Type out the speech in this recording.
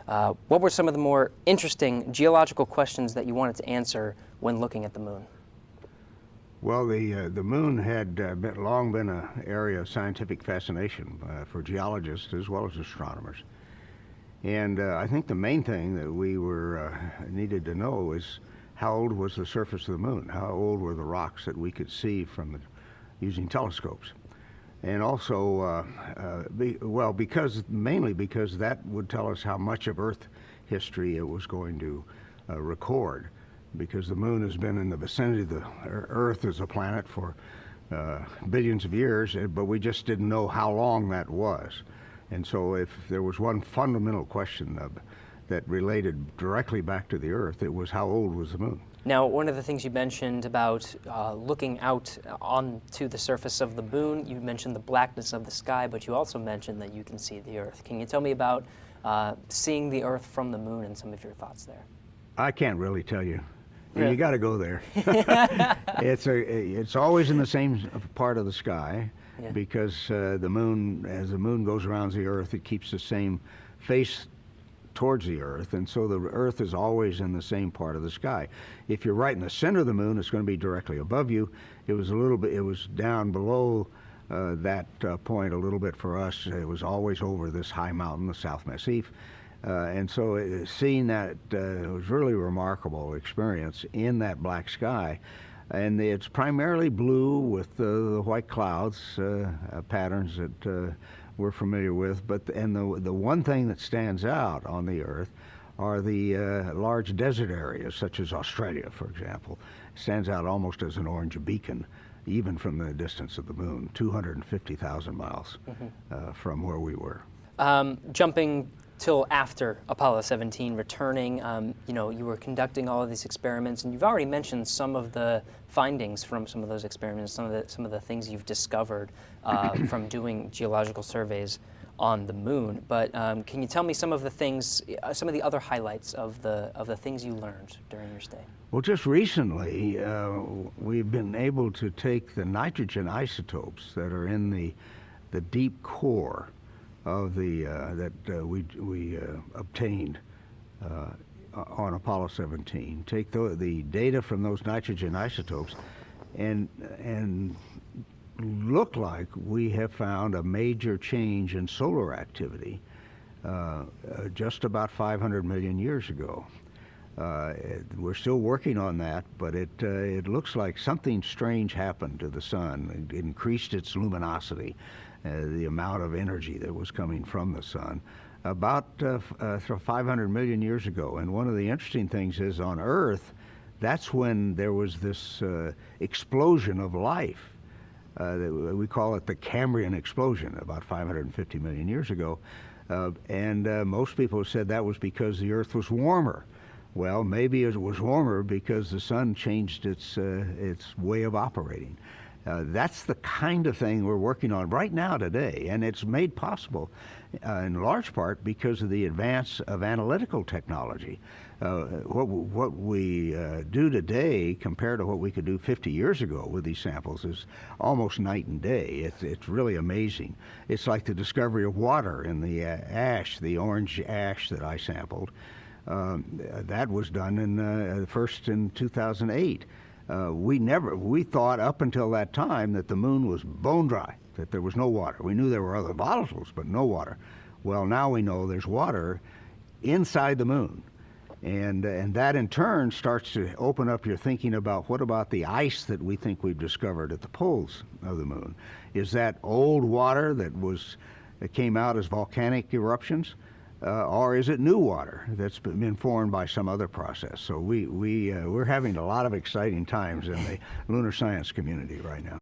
What were some of the more interesting geological questions that you wanted to answer when looking at the moon? Well, the moon had long been an area of scientific fascination for geologists as well as astronomers. And I think the main thing that we needed to know is how old was the surface of the moon? How old were the rocks that we could see using telescopes? And also, mainly because that would tell us how much of Earth history it was going to record, because the moon has been in the vicinity of the Earth as a planet for billions of years, but we just didn't know how long that was. And so if there was one fundamental question that related directly back to the Earth, it was how old was the moon? Now, one of the things you mentioned about looking out onto the surface of the moon, you mentioned the blackness of the sky, but you also mentioned that you can see the Earth. Can you tell me about seeing the Earth from the moon and some of your thoughts there? I can't really tell you. Really? You got to go there. It's always in the same part of the sky, yeah, because as the moon goes around the Earth, it keeps the same face towards the Earth, and so the Earth is always in the same part of the sky. If you're right in the center of the moon, it's going to be directly above you. It was down below that point a little bit for us. It was always over this high mountain, the South Massif. And so seeing that was really a remarkable experience in that black sky. And it's primarily blue with the white clouds patterns that we're familiar with. And the one thing that stands out on the Earth are the large desert areas, such as Australia, for example. It stands out almost as an orange beacon, even from the distance of the moon, 250,000 miles from where we were. Jumping till after Apollo 17 returning, you were conducting all of these experiments, and you've already mentioned some of the findings from some of those experiments, some of the things you've discovered from doing geological surveys on the moon. But can you tell me some of the things, some of the other highlights of the things you learned during your stay? Well, just recently, we've been able to take the nitrogen isotopes that are in the deep core of that we obtained on Apollo 17. Take the data from those nitrogen isotopes, and look like we have found a major change in solar activity just about 500 million years ago. We're still working on that, but it looks like something strange happened to the sun. It increased its luminosity, the amount of energy that was coming from the sun, about 500 million years ago. And one of the interesting things is on Earth, that's when there was this explosion of life. We call it the Cambrian explosion, about 550 million years ago. And most people said that was because the Earth was warmer. Well, maybe it was warmer because the sun changed its way of operating. That's the kind of thing we're working on right now today, and it's made possible in large part because of the advance of analytical technology. What we do today compared to what we could do 50 years ago with these samples is almost night and day. It's really amazing. It's like the discovery of water in the ash, the orange ash that I sampled. That was done first in 2008. We thought up until that time that the moon was bone dry, that there was no water. We knew there were other volatiles, but no water. Well, now we know there's water inside the moon. And that in turn starts to open up your thinking about what about the ice that we think we've discovered at the poles of the moon? Is that old water that came out as volcanic eruptions? Or is it new water that's been formed by some other process? So we're having a lot of exciting times in the lunar science community right now.